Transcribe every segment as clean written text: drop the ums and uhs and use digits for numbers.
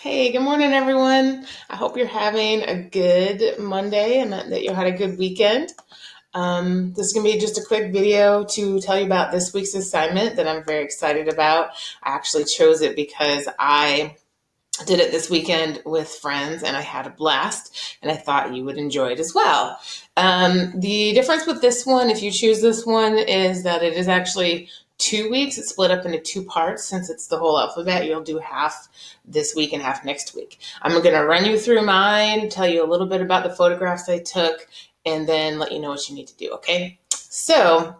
Hey, good morning, everyone. I hope you're having a good Monday and that you had a good weekend. This is going to be just a quick video to tell you about this week's assignment that I'm very excited about. I actually chose it because I did it this weekend with friends and I had a blast and I thought you would enjoy it as well. The difference with this one, if you choose this one, is that it is actually 2 weeks. It's split up into two parts. Since it's the whole alphabet, you'll do half this week and half next week. I'm going to run you through mine, tell you a little bit about the photographs I took, and then let you know what you need to do, okay? So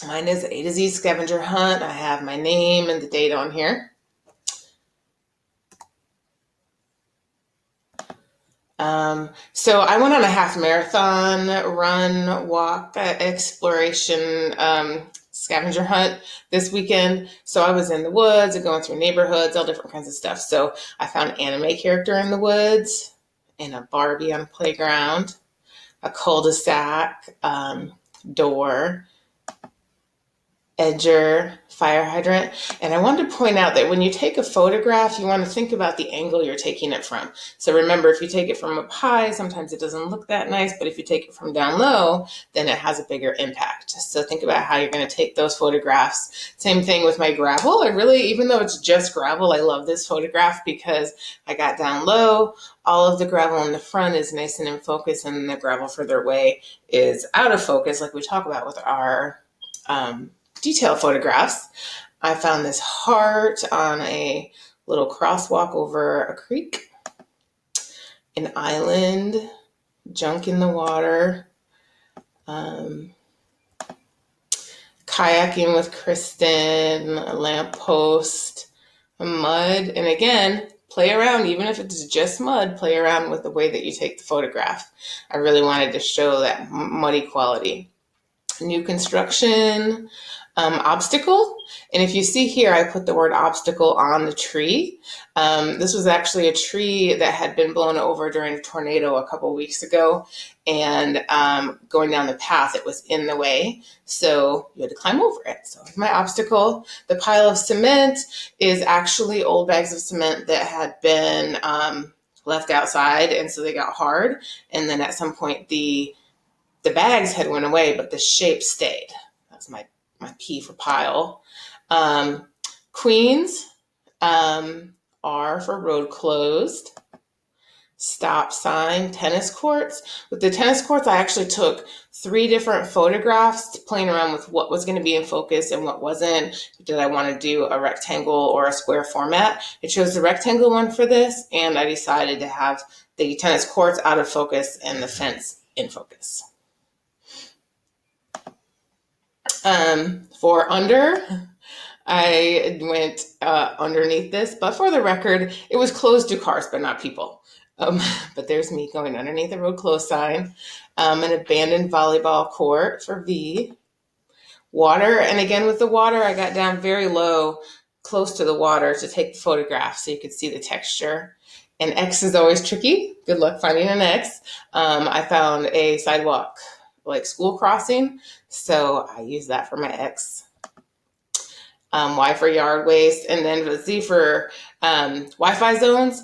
mine is A to Z scavenger hunt. I have my name and the date on here. So I went on a half marathon run, walk, exploration, scavenger hunt this weekend. So I was in the woods and going through neighborhoods, all different kinds of stuff. So I found an anime character in the woods and a Barbie on a playground, a cul-de-sac, door, edger, fire hydrant. And I wanted to point out that when you take a photograph, you want to think about the angle you're taking it from. So remember, if you take it from up high, sometimes it doesn't look that nice, but if you take it from down low, then it has a bigger impact. So think about how you're going to take those photographs. Same thing with my gravel. Even though it's just gravel, I love this photograph because I got down low. All of the gravel in the front is nice and in focus, and the gravel further away is out of focus, like we talk about with our detail photographs. I found this heart on a little crosswalk over a creek, an island, junk in the water, kayaking with Kristen, a lamppost, a mud, and again, play around, even if it's just mud, play around with the way that you take the photograph. I really wanted to show that muddy quality. New construction, obstacle. And if you see here, I put the word obstacle on the tree. This was actually a tree that had been blown over during a tornado a couple weeks ago. And going down the path, it was in the way. So you had to climb over it. So my obstacle. The pile of cement is actually old bags of cement that had been left outside. And so they got hard. And then at some point, the bags had went away, but the shape stayed. That's my P for pile. Queens, R for road closed. Stop sign, tennis courts. With the tennis courts, I actually took 3 different photographs playing around with what was going to be in focus and what wasn't. Did I want to do a rectangle or a square format? I chose the rectangle one for this, and I decided to have the tennis courts out of focus and the fence in focus. For under, I went underneath this, but for the record, it was closed to cars, but not people. But there's me going underneath the road closed sign. An abandoned volleyball court for V. Water, and again with the water, I got down very low, close to the water to take the photograph so you could see the texture. And X is always tricky. Good luck finding an X. I found a sidewalk, like school crossing, so I use that for my X. Y for yard waste, and then the Z for Wi-Fi zones.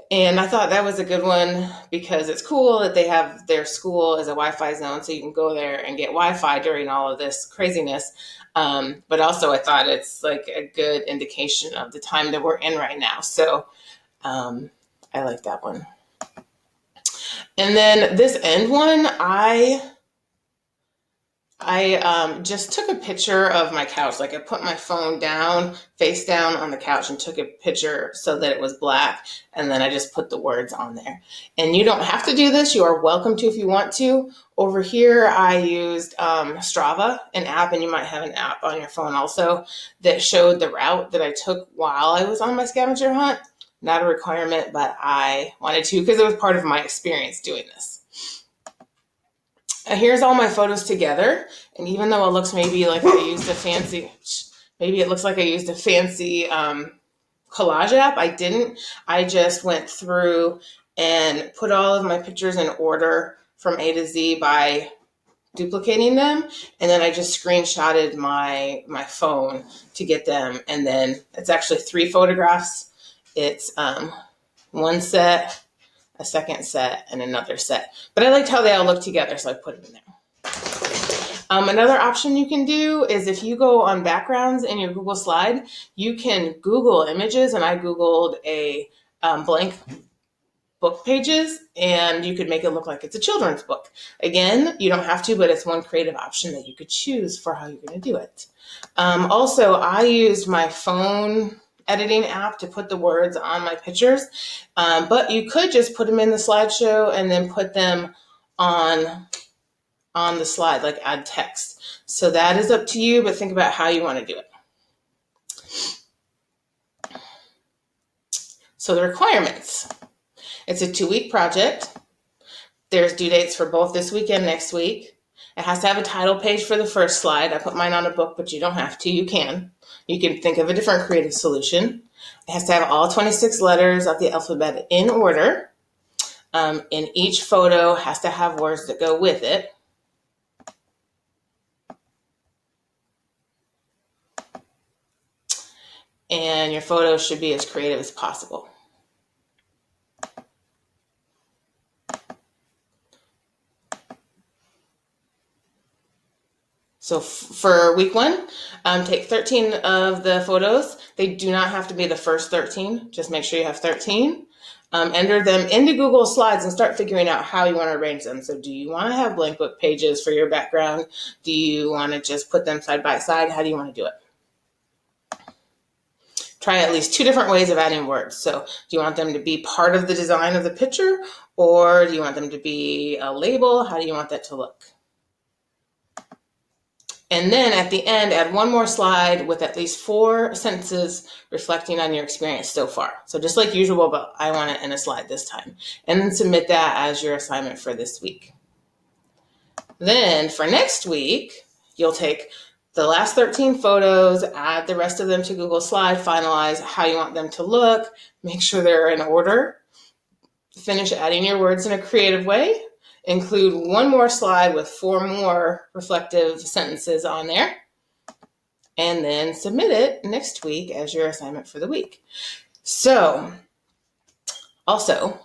And I thought that was a good one because it's cool that they have their school as a Wi-Fi zone, so you can go there and get Wi-Fi during all of this craziness. But also I thought it's like a good indication of the time that we're in right now. So I like that one. And then this end one, I just took a picture of my couch. Like I put my phone down, face down on the couch and took a picture so that it was black. And then I just put the words on there. And you don't have to do this. You are welcome to if you want to. Over here, I used Strava, an app, and you might have an app on your phone also that showed the route that I took while I was on my scavenger hunt. Not a requirement, but I wanted to because it was part of my experience doing this. Here's all my photos together, and even though it looks maybe like I used a fancy, collage app, I didn't. I just went through and put all of my pictures in order from A to Z by duplicating them, and then I just screenshotted my phone to get them, and then it's actually 3 photographs. It's one set, a second set, and another set. But I liked how they all look together, so I put them in there. Another option you can do is if you go on backgrounds in your Google slide, you can Google images, and I Googled a blank book pages, and you could make it look like it's a children's book. Again, you don't have to, but it's one creative option that you could choose for how you're going to do it. Also, I used my phone editing app to put the words on my pictures, but you could just put them in the slideshow and then put them on the slide, like add text. So that is up to you, but think about how you want to do it. So the requirements. It's a 2-week project. There's due dates for both this week and next week. It has to have a title page for the first slide. I put mine on a book, but you don't have to. You can. You can think of a different creative solution. It has to have all 26 letters of the alphabet in order. And each photo has to have words that go with it. And your photos should be as creative as possible. So for week 1, take 13 of the photos. They do not have to be the first 13. Just make sure you have 13. Enter them into Google Slides and start figuring out how you want to arrange them. So do you want to have blank book pages for your background? Do you want to just put them side by side? How do you want to do it? Try at least 2 different ways of adding words. So do you want them to be part of the design of the picture, or do you want them to be a label? How do you want that to look? And then at the end, add one more slide with at least 4 sentences reflecting on your experience so far. So just like usual, but I want it in a slide this time. And then submit that as your assignment for this week. Then for next week, you'll take the last 13 photos, add the rest of them to Google Slide, finalize how you want them to look, make sure they're in order, finish adding your words in a creative way, include one more slide with 4 more reflective sentences on there, and then submit it next week as your assignment for the week. So, also,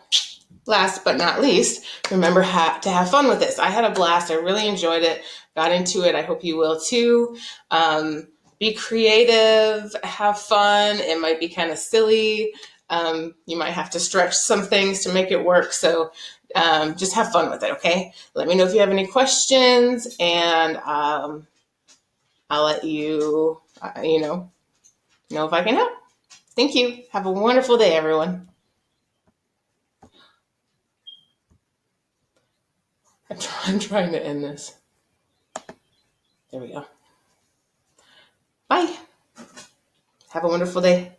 last but not least, remember to have fun with this. I had a blast. I really enjoyed it, got into it. I hope you will too. Be creative, have fun. It might be kind of silly. You might have to stretch some things to make it work. So just have fun with it, okay? Let me know if you have any questions, and I'll let you, know if I can help. Thank you. Have a wonderful day, everyone. I'm trying to end this. There we go. Bye. Have a wonderful day.